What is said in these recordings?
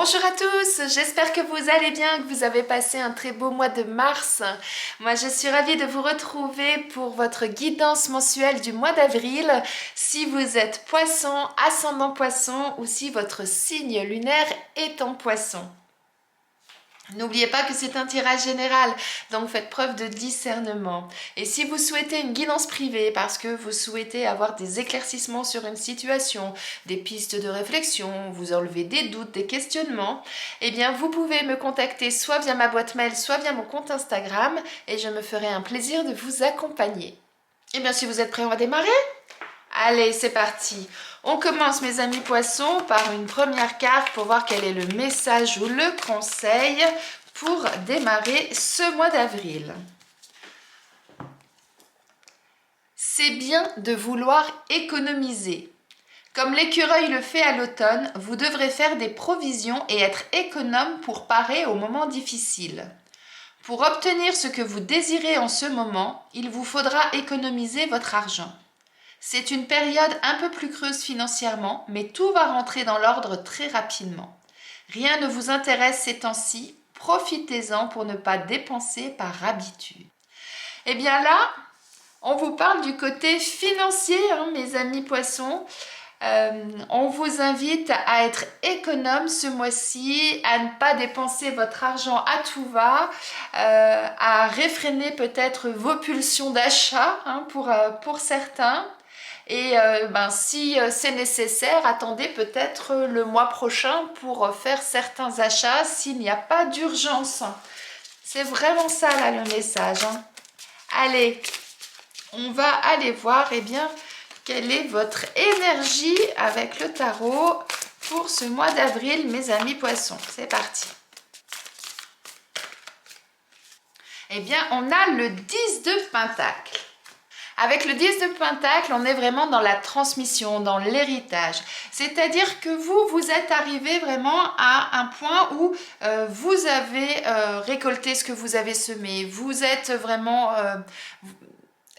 Bonjour à tous, j'espère que vous allez bien, que vous avez passé un très beau mois de mars. Moi je suis ravie de vous retrouver pour votre guidance mensuelle du mois d'avril. Si vous êtes poisson, ascendant poisson ou si votre signe lunaire est en poisson. N'oubliez pas que c'est un tirage général, donc faites preuve de discernement. Et si vous souhaitez une guidance privée parce que vous souhaitez avoir des éclaircissements sur une situation, des pistes de réflexion, vous enlevez des doutes, des questionnements, eh bien vous pouvez me contacter soit via ma boîte mail, soit via mon compte Instagram et je me ferai un plaisir de vous accompagner. Eh bien si vous êtes prêts, on va démarrer ? Allez, c'est parti. On commence, mes amis poissons, par une première carte pour voir quel est le message ou le conseil pour démarrer ce mois d'avril. C'est bien de vouloir économiser. Comme l'écureuil le fait à l'automne, vous devrez faire des provisions et être économe pour parer aux moments difficiles. Pour obtenir ce que vous désirez en ce moment, il vous faudra économiser votre argent. C'est une période un peu plus creuse financièrement, mais tout va rentrer dans l'ordre très rapidement. Rien ne vous intéresse ces temps-ci, profitez-en pour ne pas dépenser par habitude. Et bien là, on vous parle du côté financier, mes amis poissons. On vous invite à être économe ce mois-ci, à ne pas dépenser votre argent à tout va, à réfréner peut-être vos pulsions d'achat pour certains. Et si c'est nécessaire, attendez peut-être le mois prochain pour faire certains achats s'il n'y a pas d'urgence. C'est vraiment ça là le message. Allez, on va aller voir quelle est votre énergie avec le tarot pour ce mois d'avril, mes amis poissons. C'est parti. Eh bien, on a le 10 de Pentacle. Avec le 10 de Pentacle, on est vraiment dans la transmission, dans l'héritage. C'est-à-dire que vous êtes arrivé vraiment à un point où vous avez récolté ce que vous avez semé. Vous êtes vraiment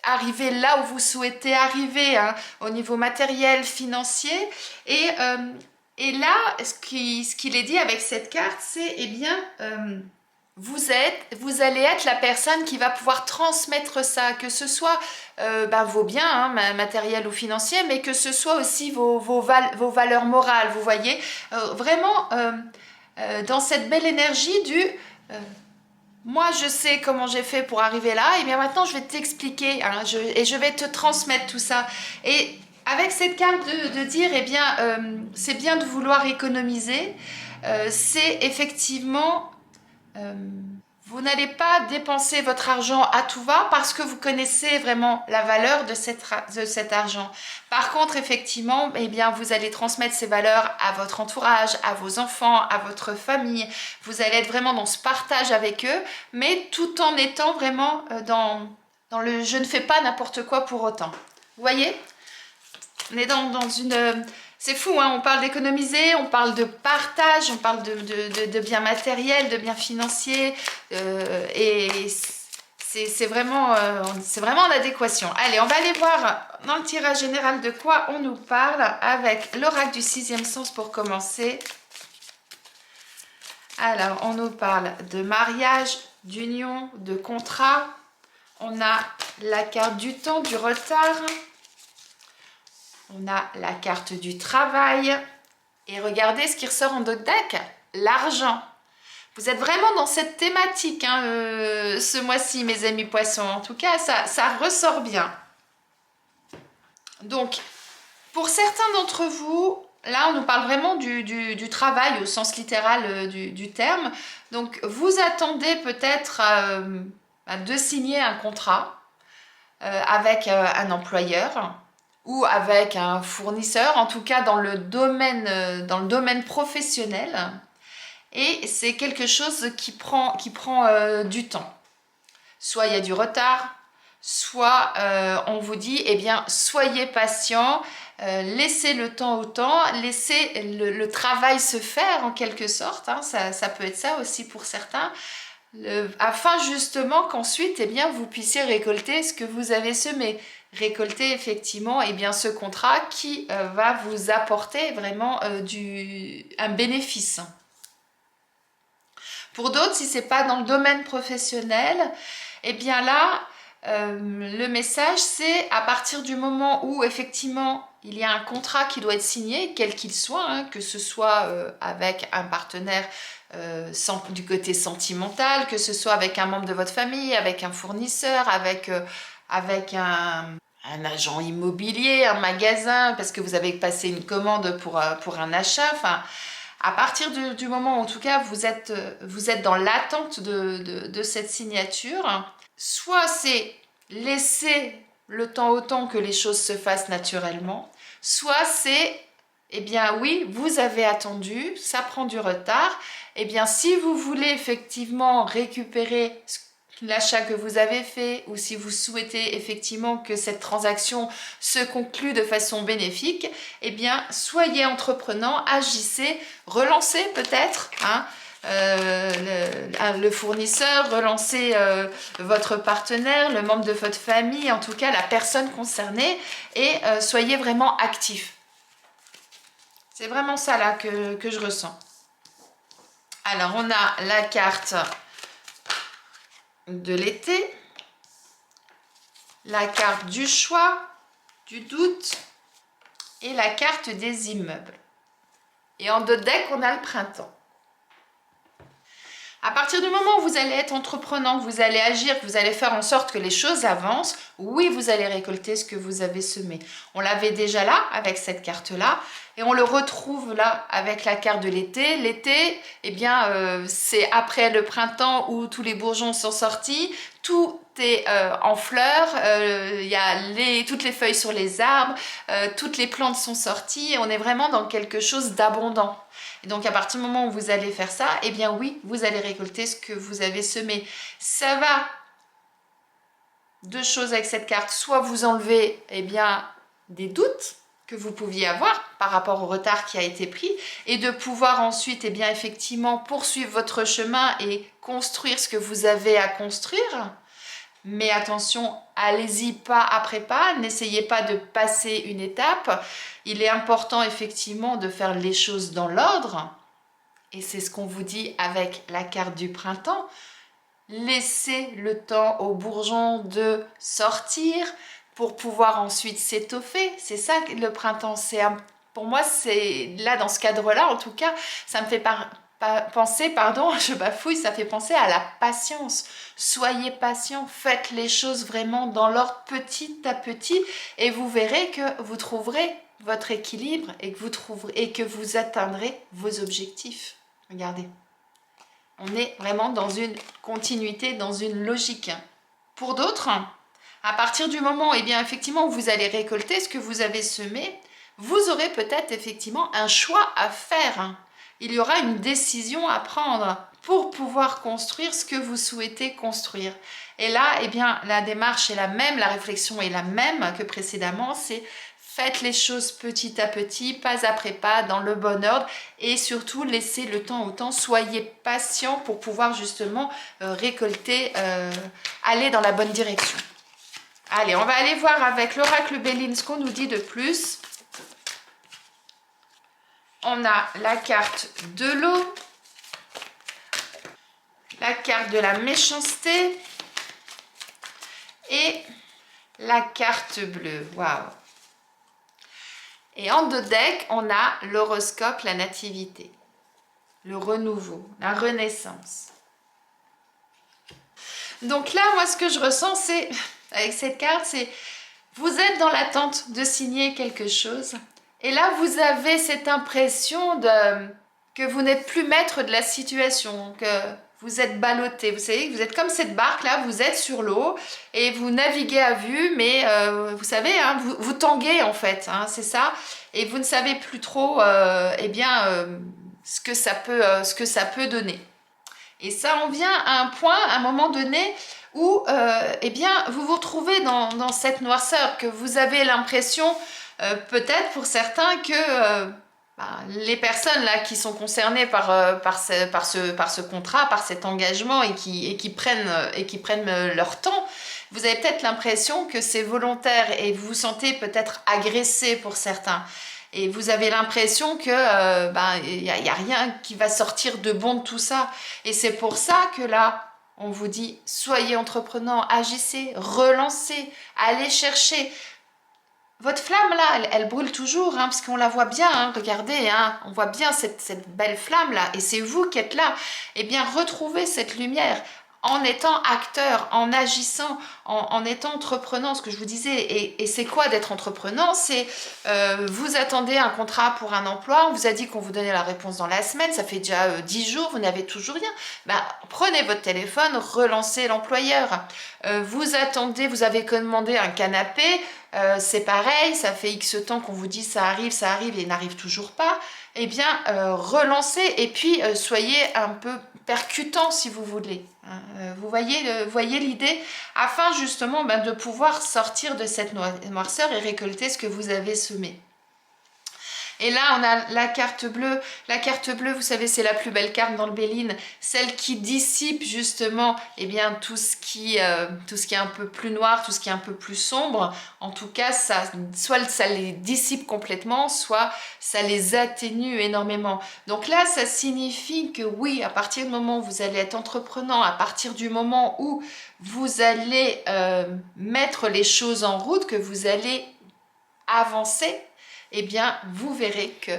arrivé là où vous souhaitez arriver, au niveau matériel, financier. Et là, ce qu'il est dit avec cette carte, c'est vous allez être la personne qui va pouvoir transmettre ça, que ce soit vos biens, matériels ou financiers, mais que ce soit aussi vos valeurs morales, vous voyez. Vraiment, dans cette belle énergie du... moi, je sais comment j'ai fait pour arriver là, et bien maintenant, je vais t'expliquer, et je vais te transmettre tout ça. Et avec cette carte de dire, c'est bien de vouloir économiser, c'est effectivement... vous n'allez pas dépenser votre argent à tout va parce que vous connaissez vraiment la valeur de cet argent. Par contre, effectivement, vous allez transmettre ces valeurs à votre entourage, à vos enfants, à votre famille. Vous allez être vraiment dans ce partage avec eux, mais tout en étant vraiment dans le « je ne fais pas n'importe quoi pour autant ». Vous voyez ? On est dans une... C'est fou, on parle d'économiser, on parle de partage, on parle de biens matériels, de biens financiers, et c'est vraiment en adéquation. Allez, on va aller voir dans le tirage général de quoi on nous parle avec l'oracle du sixième sens pour commencer. Alors, on nous parle de mariage, d'union, de contrat. On a la carte du temps, du retard. On a la carte du travail. Et regardez ce qui ressort en dos de deck, l'argent. Vous êtes vraiment dans cette thématique ce mois-ci, mes amis poissons. En tout cas, ça ressort bien. Donc, pour certains d'entre vous, là, on nous parle vraiment du travail au sens littéral du terme. Donc, vous attendez peut-être de signer un contrat avec un employeur ou avec un fournisseur, en tout cas dans le domaine professionnel. Et c'est quelque chose qui prend du temps. Soit il y a du retard, soit on vous dit, soyez patient, laissez le temps au temps, laissez le travail se faire en quelque sorte. Ça peut être ça aussi pour certains. Afin justement qu'ensuite vous puissiez récolter ce que vous avez semé. Récolter effectivement ce contrat qui va vous apporter vraiment un bénéfice. Pour d'autres, si c'est pas dans le domaine professionnel, eh bien là, le message, c'est à partir du moment où effectivement il y a un contrat qui doit être signé, quel qu'il soit, hein, que ce soit avec un partenaire du côté sentimental, que ce soit avec un membre de votre famille, avec un fournisseur, avec un agent immobilier, un magasin, parce que vous avez passé une commande pour un achat. Enfin, à partir du moment où, en tout cas, vous êtes dans l'attente de cette signature, soit c'est laisser le temps au temps que les choses se fassent naturellement, soit c'est, eh bien oui, vous avez attendu, ça prend du retard, eh bien si vous voulez effectivement récupérer l'achat que vous avez fait, ou si vous souhaitez effectivement que cette transaction se conclue de façon bénéfique, eh bien soyez entreprenant, agissez, relancez peut-être le fournisseur, relancez votre partenaire, le membre de votre famille, en tout cas la personne concernée, et soyez vraiment actif. C'est vraiment ça là que je ressens. Alors on a la carte de l'été, la carte du choix, du doute et la carte des immeubles. Et en dos de deck, on a le printemps. À partir du moment où vous allez être entreprenant, que vous allez agir, que vous allez faire en sorte que les choses avancent, oui, vous allez récolter ce que vous avez semé. On l'avait déjà là, avec cette carte-là, et on le retrouve là, avec la carte de l'été. L'été, eh bien, c'est après le printemps où tous les bourgeons sont sortis, tout est en fleurs, il y a toutes les feuilles sur les arbres, toutes les plantes sont sorties, et on est vraiment dans quelque chose d'abondant. Et donc à partir du moment où vous allez faire ça, eh bien oui, vous allez récolter ce que vous avez semé. Ça va, deux choses avec cette carte, soit vous enlevez eh bien, des doutes que vous pouviez avoir par rapport au retard qui a été pris, et de pouvoir ensuite eh bien, effectivement poursuivre votre chemin et construire ce que vous avez à construire. Mais attention, allez-y pas après pas, n'essayez pas de passer une étape. Il est important effectivement de faire les choses dans l'ordre. Et c'est ce qu'on vous dit avec la carte du printemps. Laissez le temps aux bourgeons de sortir pour pouvoir ensuite s'étoffer. C'est ça le printemps. Pour moi, c'est là dans ce cadre-là, en tout cas, ça me fait penser, pardon, je bafouille, ça fait penser à la patience. Soyez patient, faites les choses vraiment dans l'ordre petit à petit et vous verrez que vous trouverez votre équilibre et que vous atteindrez vos objectifs. Regardez, on est vraiment dans une continuité, dans une logique. Pour d'autres, à partir du moment eh bien, effectivement, où vous allez récolter ce que vous avez semé, vous aurez peut-être effectivement un choix à faire. Il y aura une décision à prendre pour pouvoir construire ce que vous souhaitez construire. Et là, eh bien, la démarche est la même, la réflexion est la même que précédemment, c'est faites les choses petit à petit, pas après pas, dans le bon ordre, et surtout laissez le temps au temps, soyez patient pour pouvoir justement récolter, aller dans la bonne direction. Allez, on va aller voir avec l'oracle Béline ce qu'on nous dit de plus. On a la carte de l'eau, la carte de la méchanceté et la carte bleue. Waouh! Et en deux decks, on a l'horoscope, la nativité, le renouveau, la renaissance. Donc là, moi, ce que je ressens, c'est, avec cette carte, c'est vous êtes dans l'attente de signer quelque chose. Et là, vous avez cette impression que vous n'êtes plus maître de la situation, que vous êtes ballotté. Vous savez, vous êtes comme cette barque-là, vous êtes sur l'eau et vous naviguez à vue, mais vous savez, hein, vous tanguez en fait, hein, c'est ça. Et vous ne savez plus trop eh bien, ce que ça peut donner. Et ça en vient à un point, à un moment donné, où eh bien, vous vous retrouvez dans cette noirceur, que vous avez l'impression... peut-être pour certains que les personnes là qui sont concernées par ce contrat, par cet engagement et qui prennent leur temps, vous avez peut-être l'impression que c'est volontaire et vous vous sentez peut-être agressé pour certains. Et vous avez l'impression que il y a rien qui va sortir de bon de tout ça. Et c'est pour ça que là, on vous dit, soyez entreprenant, agissez, relancez, allez chercher. Votre flamme là, elle brûle toujours, hein, parce qu'on la voit bien, hein, regardez, hein, on voit bien cette belle flamme là, et c'est vous qui êtes là. Eh bien, retrouvez cette lumière en étant acteur, en agissant, en étant entreprenant, ce que je vous disais. Et c'est quoi d'être entreprenant? C'est vous attendez un contrat pour un emploi, on vous a dit qu'on vous donnait la réponse dans la semaine, ça fait déjà 10 jours, vous n'avez toujours rien. Ben, prenez votre téléphone, relancez l'employeur. Vous attendez, vous avez commandé un canapé, c'est pareil, ça fait X temps qu'on vous dit ça arrive et n'arrive toujours pas. Eh bien, relancez et puis soyez un peu percutant si vous voulez. Vous voyez l'idée, afin justement de pouvoir sortir de cette noirceur et récolter ce que vous avez semé. Et là, on a la carte bleue. La carte bleue, vous savez, c'est la plus belle carte dans le Béline. Celle qui dissipe justement tout ce qui est un peu plus noir, tout ce qui est un peu plus sombre. En tout cas, soit ça les dissipe complètement, soit ça les atténue énormément. Donc là, ça signifie que oui, à partir du moment où vous allez être entreprenant, à partir du moment où vous allez mettre les choses en route, que vous allez avancer, eh bien, vous verrez que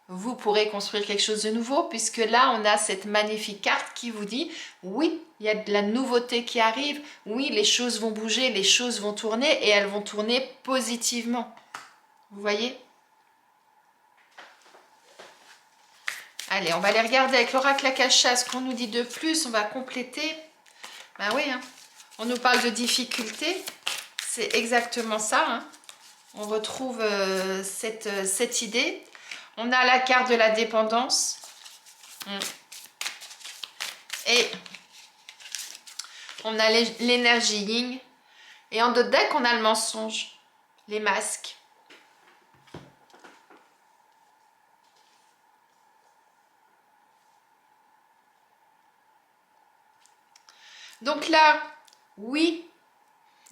vous pourrez construire quelque chose de nouveau, puisque là, on a cette magnifique carte qui vous dit, oui, il y a de la nouveauté qui arrive, oui, les choses vont bouger, les choses vont tourner, et elles vont tourner positivement. Vous voyez? Allez, on va les regarder avec l'oracle Akasha, ce qu'on nous dit de plus, on va compléter. Ben oui, hein. On nous parle de difficultés, c'est exactement ça, hein. On retrouve cette idée. On a la carte de la dépendance. Et on a l'énergie yin. Et en d'autres decks, on a le mensonge, les masques. Donc là, oui,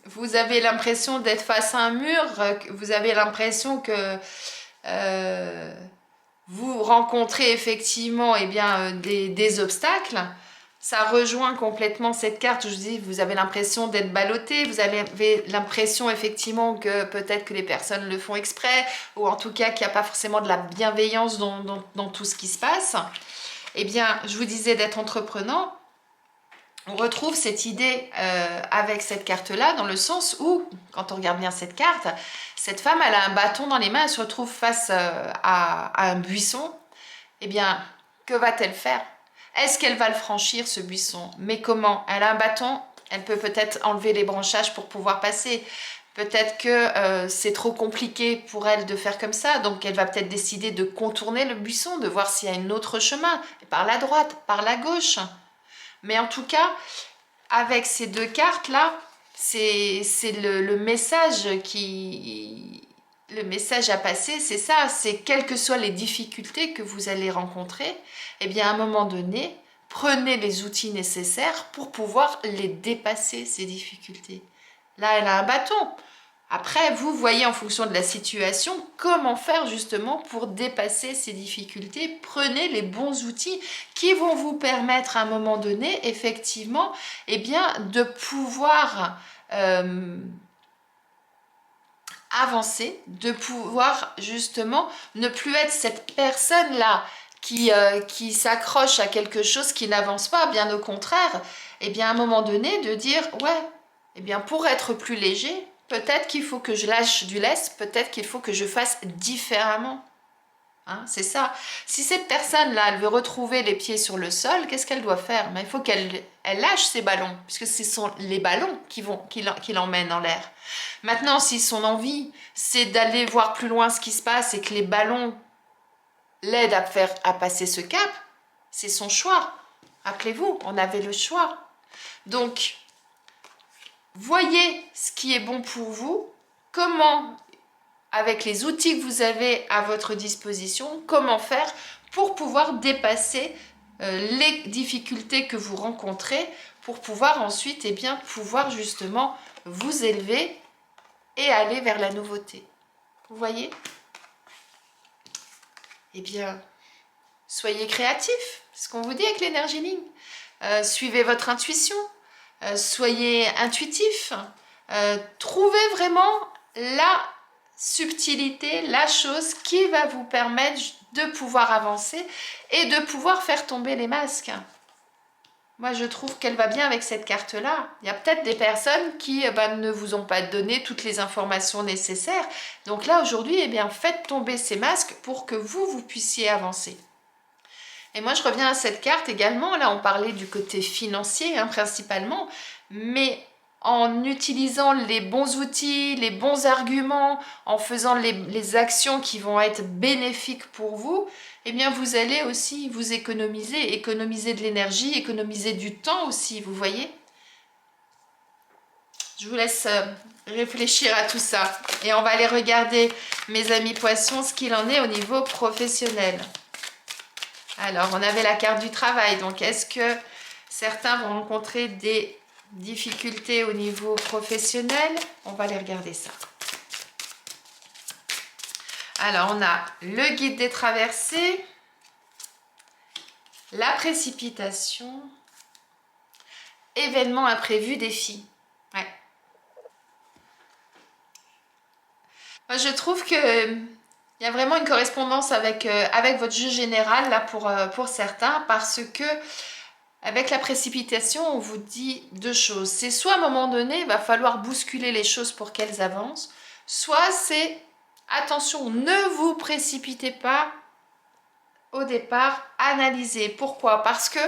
vous avez l'impression d'être face à un mur, vous avez l'impression que vous rencontrez effectivement des obstacles. Ça rejoint complètement cette carte où je dis vous avez l'impression d'être ballotté, vous avez l'impression effectivement que peut-être que les personnes le font exprès, ou en tout cas qu'il n'y a pas forcément de la bienveillance dans tout ce qui se passe. Eh bien, je vous disais d'être entreprenant. On retrouve cette idée avec cette carte-là, dans le sens où, quand on regarde bien cette carte, cette femme, elle a un bâton dans les mains, elle se retrouve face à un buisson. Eh bien, que va-t-elle faire? Est-ce qu'elle va le franchir, ce buisson? Mais comment? Elle a un bâton, elle peut peut-être enlever les branchages pour pouvoir passer. Peut-être que c'est trop compliqué pour elle de faire comme ça, donc elle va peut-être décider de contourner le buisson, de voir s'il y a un autre chemin, par la droite, par la gauche. Mais en tout cas, avec ces deux cartes-là, c'est le message le message à passer, c'est ça, c'est quelles que soient les difficultés que vous allez rencontrer, eh bien à un moment donné, prenez les outils nécessaires pour pouvoir les dépasser, ces difficultés. Là, elle a un bâton. Après, vous voyez en fonction de la situation comment faire justement pour dépasser ces difficultés. Prenez les bons outils qui vont vous permettre à un moment donné, effectivement, de pouvoir avancer, de pouvoir justement ne plus être cette personne-là qui s'accroche à quelque chose qui n'avance pas, bien au contraire. À un moment donné, de dire, ouais, pour être plus léger, peut-être qu'il faut que je lâche du lest, peut-être qu'il faut que je fasse différemment. Hein, c'est ça. Si cette personne-là, elle veut retrouver les pieds sur le sol, qu'est-ce qu'elle doit faire? Il faut qu'elle lâche ses ballons, puisque ce sont les ballons qui l'emmènent en l'air. Maintenant, si son envie, c'est d'aller voir plus loin ce qui se passe et que les ballons l'aident à passer ce cap, c'est son choix. Rappelez-vous, on avait le choix. Donc, voyez ce qui est bon pour vous, comment, avec les outils que vous avez à votre disposition, comment faire pour pouvoir dépasser les difficultés que vous rencontrez, pour pouvoir ensuite, pouvoir justement vous élever et aller vers la nouveauté. Vous voyez? Eh bien, soyez créatif, c'est ce qu'on vous dit avec l'énergie ligne. Suivez votre intuition, soyez intuitif, trouvez vraiment la subtilité, la chose qui va vous permettre de pouvoir avancer et de pouvoir faire tomber les masques. Moi, je trouve qu'elle va bien avec cette carte-là. Il y a peut-être des personnes qui ne vous ont pas donné toutes les informations nécessaires. Donc là, aujourd'hui, eh bien, faites tomber ces masques pour que vous puissiez avancer. Et moi, je reviens à cette carte également. Là, on parlait du côté financier, hein, principalement. Mais en utilisant les bons outils, les bons arguments, en faisant les actions qui vont être bénéfiques pour vous, eh bien, vous allez aussi vous économiser de l'énergie, économiser du temps aussi, vous voyez? Je vous laisse réfléchir à tout ça. Et on va aller regarder, mes amis poissons, ce qu'il en est au niveau professionnel. Alors, on avait la carte du travail. Donc, est-ce que certains vont rencontrer des difficultés au niveau professionnel? On va aller regarder ça. Alors, on a le guide des traversées, la précipitation, événement imprévu, défi. Ouais. Moi, je trouve que il y a vraiment une correspondance avec votre jeu général là pour certains, parce que avec la précipitation, on vous dit deux choses. C'est soit à un moment donné, il va falloir bousculer les choses pour qu'elles avancent, soit c'est attention, ne vous précipitez pas au départ, analysez. Pourquoi? Parce que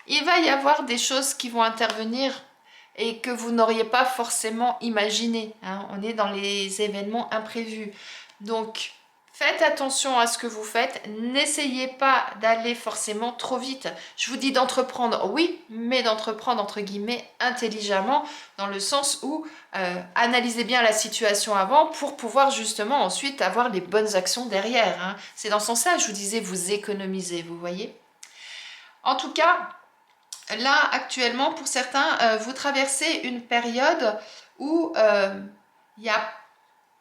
il va y avoir des choses qui vont intervenir et que vous n'auriez pas forcément imaginé, hein. On est dans les événements imprévus. Donc, faites attention à ce que vous faites. N'essayez pas d'aller forcément trop vite. Je vous dis d'entreprendre, oui, mais d'entreprendre entre guillemets intelligemment, dans le sens où analysez bien la situation avant pour pouvoir justement ensuite avoir les bonnes actions derrière, hein. C'est dans ce sens-là, je vous disais, vous économisez, vous voyez. En tout cas, là, actuellement, pour certains, vous traversez une période où il y a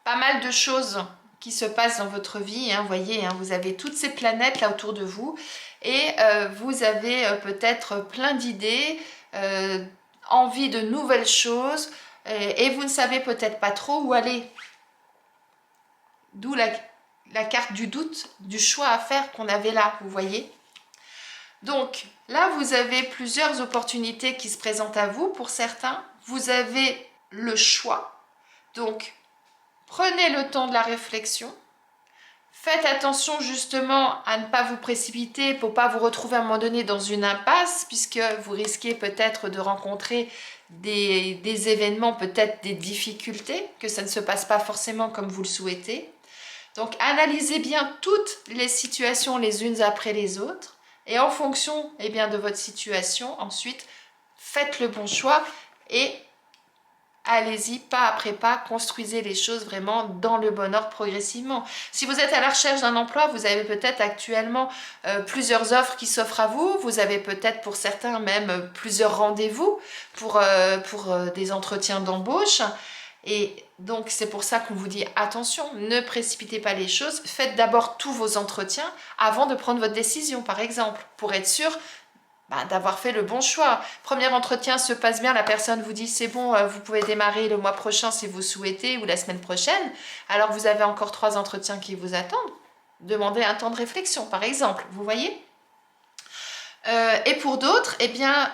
pas mal de choses qui se passent dans votre vie, hein, vous voyez, hein, vous avez toutes ces planètes là autour de vous et vous avez peut-être plein d'idées, envie de nouvelles choses et vous ne savez peut-être pas trop où aller. D'où la carte du doute, du choix à faire qu'on avait là, vous voyez. Donc là, vous avez plusieurs opportunités qui se présentent à vous. Pour certains, vous avez le choix. Donc, prenez le temps de la réflexion. Faites attention justement à ne pas vous précipiter pour ne pas vous retrouver à un moment donné dans une impasse, puisque vous risquez peut-être de rencontrer des événements, peut-être des difficultés, que ça ne se passe pas forcément comme vous le souhaitez. Donc, analysez bien toutes les situations les unes après les autres. Et en fonction eh bien, de votre situation, ensuite, faites le bon choix et allez-y pas après pas, construisez les choses vraiment dans le bon ordre progressivement. Si vous êtes à la recherche d'un emploi, vous avez peut-être actuellement plusieurs offres qui s'offrent à vous. Vous avez peut-être pour certains même plusieurs rendez-vous pour des entretiens d'embauche. Et donc, c'est pour ça qu'on vous dit attention, ne précipitez pas les choses. Faites d'abord tous vos entretiens avant de prendre votre décision, par exemple, pour être sûr d'avoir fait le bon choix. Premier entretien se passe bien, la personne vous dit c'est bon, vous pouvez démarrer le mois prochain si vous souhaitez ou la semaine prochaine. Alors, vous avez encore 3 entretiens qui vous attendent. Demandez un temps de réflexion, par exemple, vous voyez. Et pour d'autres, eh bien,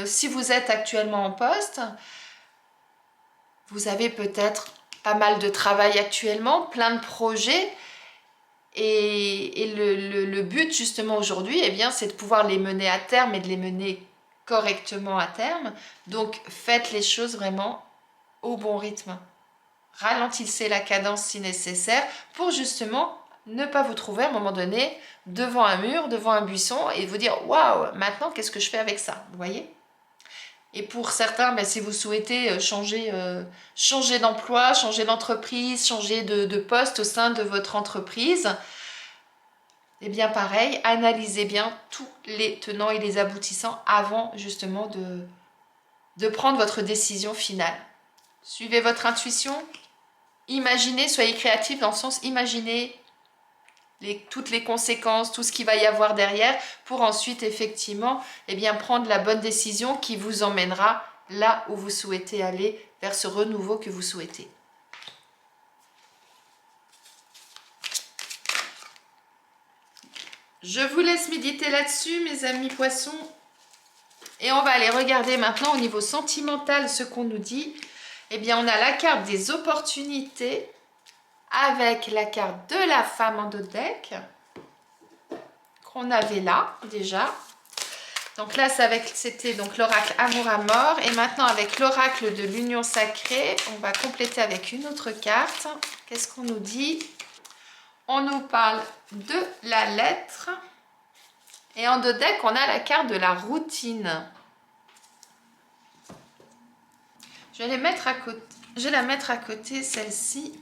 si vous êtes actuellement en poste, vous avez peut-être pas mal de travail actuellement, plein de projets. Et le but justement aujourd'hui, eh bien, c'est de pouvoir les mener à terme et de les mener correctement à terme. Donc faites les choses vraiment au bon rythme. Ralentissez la cadence si nécessaire pour justement ne pas vous trouver à un moment donné devant un mur, devant un buisson et vous dire waouh, maintenant qu'est-ce que je fais avec ça? Vous voyez? Et pour certains, si vous souhaitez changer d'emploi, changer d'entreprise, changer de poste au sein de votre entreprise, eh bien pareil, analysez bien tous les tenants et les aboutissants avant justement de prendre votre décision finale. Suivez votre intuition, imaginez, soyez créatifs dans le sens, imaginez toutes les conséquences, tout ce qu'il va y avoir derrière pour ensuite effectivement eh bien, prendre la bonne décision qui vous emmènera là où vous souhaitez aller, vers ce renouveau que vous souhaitez. Je vous laisse méditer là-dessus, mes amis poissons. Et on va aller regarder maintenant au niveau sentimental ce qu'on nous dit. Eh bien, on a la carte des opportunités avec la carte de la femme en dos de deck qu'on avait là déjà. Donc là, c'était donc l'oracle amour à mort. Et maintenant, avec l'oracle de l'union sacrée, on va compléter avec une autre carte. Qu'est-ce qu'on nous dit? On nous parle de la lettre. Et en dos de deck, on a la carte de la routine. Je vais la mettre à côté, celle-ci,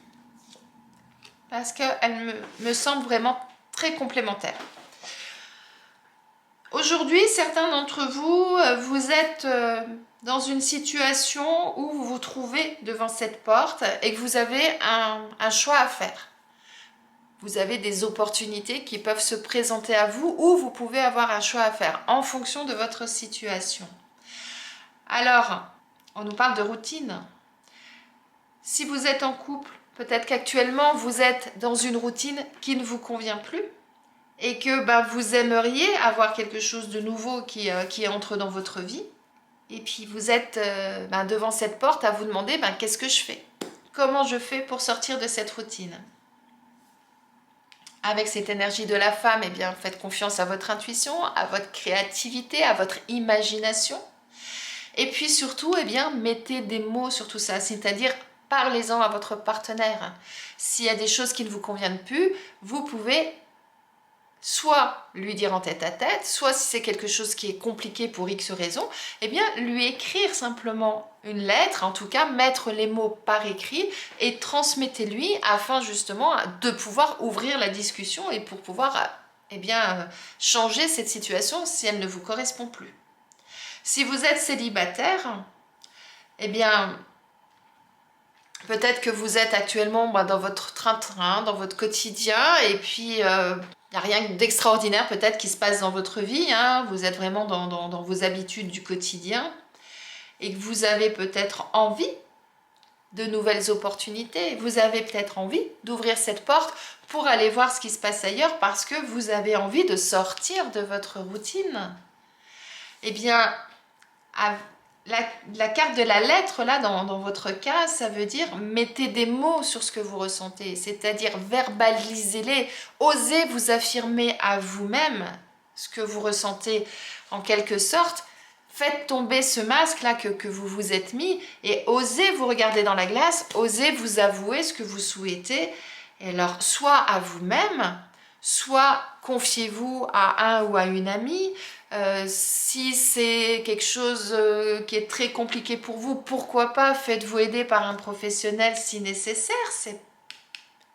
parce qu'elle me semble vraiment très complémentaire. Aujourd'hui, certains d'entre vous, vous êtes dans une situation où vous vous trouvez devant cette porte et que vous avez un choix à faire. Vous avez des opportunités qui peuvent se présenter à vous ou vous pouvez avoir un choix à faire en fonction de votre situation. Alors, on nous parle de routine. Si vous êtes en couple, peut-être qu'actuellement vous êtes dans une routine qui ne vous convient plus et que vous aimeriez avoir quelque chose de nouveau qui entre dans votre vie. Et puis vous êtes devant cette porte à vous demander qu'est-ce que je fais? Comment je fais pour sortir de cette routine? Avec cette énergie de la femme, eh bien, faites confiance à votre intuition, à votre créativité, à votre imagination. Et puis surtout, eh bien, mettez des mots sur tout ça, c'est-à-dire parlez-en à votre partenaire. S'il y a des choses qui ne vous conviennent plus, vous pouvez soit lui dire en tête à tête, soit si c'est quelque chose qui est compliqué pour X raison, eh bien lui écrire simplement une lettre, en tout cas mettre les mots par écrit et transmettez-lui afin justement de pouvoir ouvrir la discussion et pour pouvoir changer cette situation si elle ne vous correspond plus. Si vous êtes célibataire, eh bien peut-être que vous êtes actuellement dans votre train-train, dans votre quotidien et puis il n'y a rien d'extraordinaire peut-être qui se passe dans votre vie, vous êtes vraiment dans vos habitudes du quotidien et que vous avez peut-être envie de nouvelles opportunités, vous avez peut-être envie d'ouvrir cette porte pour aller voir ce qui se passe ailleurs parce que vous avez envie de sortir de votre routine. Eh bien, la carte de la lettre, là, dans votre cas, ça veut dire mettez des mots sur ce que vous ressentez, c'est-à-dire verbalisez-les, osez vous affirmer à vous-même ce que vous ressentez en quelque sorte. Faites tomber ce masque-là que vous vous êtes mis et osez vous regarder dans la glace, osez vous avouer ce que vous souhaitez. Et alors, soit à vous-même, soit confiez-vous à un ou à une amie. Si c'est quelque chose qui est très compliqué pour vous, pourquoi pas faites-vous aider par un professionnel si nécessaire.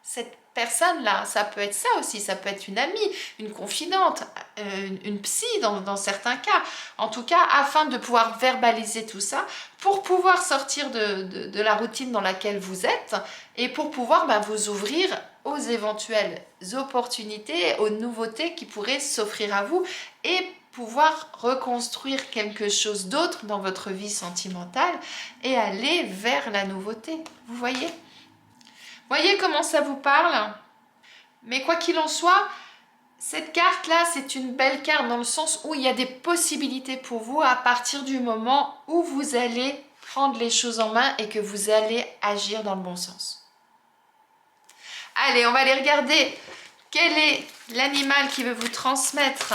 Cette personne-là, ça peut être ça aussi, ça peut être une amie, une confidente, une psy dans certains cas. En tout cas, afin de pouvoir verbaliser tout ça, pour pouvoir sortir de la routine dans laquelle vous êtes et pour pouvoir vous ouvrir aux éventuelles opportunités, aux nouveautés qui pourraient s'offrir à vous et pouvoir reconstruire quelque chose d'autre dans votre vie sentimentale et aller vers la nouveauté. Vous voyez ? Voyez comment ça vous parle? Mais quoi qu'il en soit, cette carte-là, c'est une belle carte dans le sens où il y a des possibilités pour vous à partir du moment où vous allez prendre les choses en main et que vous allez agir dans le bon sens. Allez, on va aller regarder quel est l'animal qui veut vous transmettre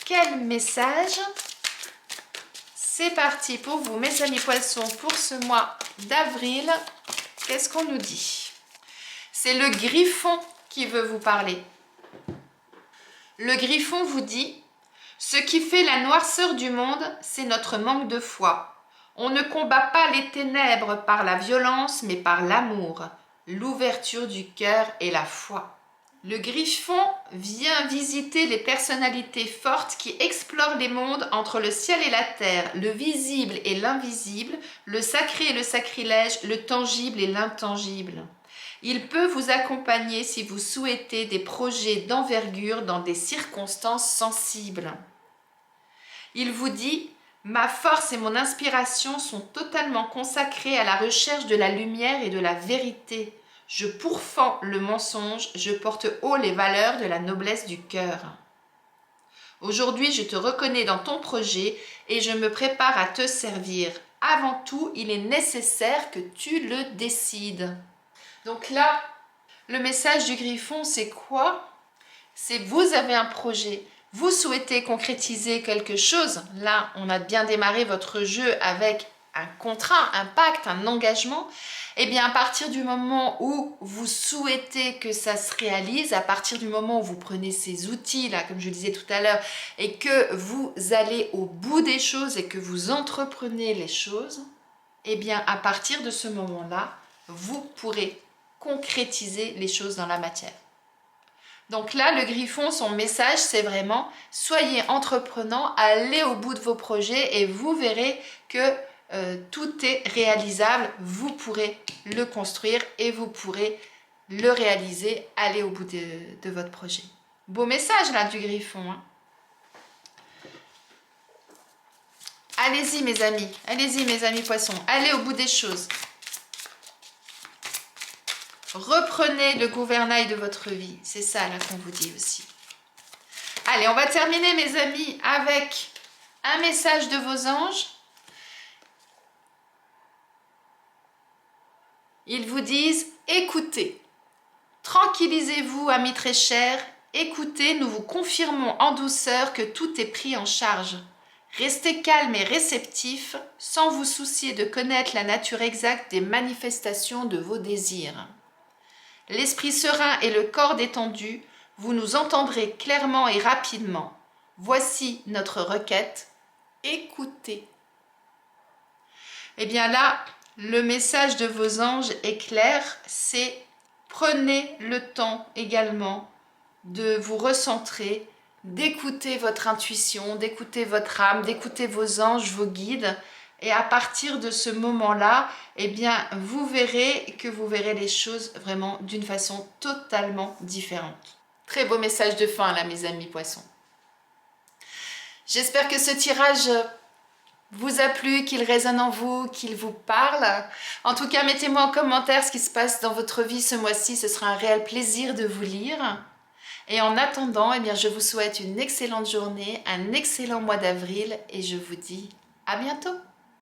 quel message. C'est parti pour vous, mes amis poissons, pour ce mois d'avril. Qu'est-ce qu'on nous dit? C'est le griffon qui veut vous parler. Le griffon vous dit « Ce qui fait la noirceur du monde, c'est notre manque de foi. On ne combat pas les ténèbres par la violence, mais par l'amour, l'ouverture du cœur et la foi. » Le griffon vient visiter les personnalités fortes qui explorent les mondes entre le ciel et la terre, le visible et l'invisible, le sacré et le sacrilège, le tangible et l'intangible. Il peut vous accompagner si vous souhaitez des projets d'envergure dans des circonstances sensibles. Il vous dit « Ma force et mon inspiration sont totalement consacrées à la recherche de la lumière et de la vérité. Je pourfends le mensonge, je porte haut les valeurs de la noblesse du cœur. Aujourd'hui, je te reconnais dans ton projet et je me prépare à te servir. Avant tout, il est nécessaire que tu le décides. » Donc là, le message du Griffon, c'est quoi? C'est vous avez un projet, vous souhaitez concrétiser quelque chose. Là, on a bien démarré votre jeu avec un contrat, un pacte, un engagement. Eh bien, à partir du moment où vous souhaitez que ça se réalise, à partir du moment où vous prenez ces outils, là, comme je le disais tout à l'heure, et que vous allez au bout des choses et que vous entreprenez les choses, eh bien, à partir de ce moment-là, vous pourrez concrétiser les choses dans la matière. Donc là, le Griffon, son message, c'est vraiment soyez entreprenant, allez au bout de vos projets et vous verrez que tout est réalisable. Vous pourrez le construire et vous pourrez le réaliser, aller au bout de votre projet. Beau message là du Griffon, hein. Allez-y mes amis poissons, allez au bout des choses. Reprenez le gouvernail de votre vie. C'est ça là qu'on vous dit aussi. Allez, on va terminer mes amis avec un message de vos anges. Ils vous disent écoutez. Tranquillisez-vous, amis très chers. Écoutez, nous vous confirmons en douceur que tout est pris en charge. Restez calme et réceptif sans vous soucier de connaître la nature exacte des manifestations de vos désirs. L'esprit serein et le corps détendu, vous nous entendrez clairement et rapidement. Voici notre requête. Écoutez. Eh bien là, le message de vos anges est clair, c'est prenez le temps également de vous recentrer, d'écouter votre intuition, d'écouter votre âme, d'écouter vos anges, vos guides. Et à partir de ce moment-là, eh bien, vous verrez les choses vraiment d'une façon totalement différente. Très beau message de fin là, mes amis poissons. J'espère que ce tirage vous a plu, qu'il résonne en vous, qu'il vous parle. En tout cas, mettez-moi en commentaire ce qui se passe dans votre vie ce mois-ci. Ce sera un réel plaisir de vous lire. Et en attendant, eh bien, je vous souhaite une excellente journée, un excellent mois d'avril et je vous dis à bientôt.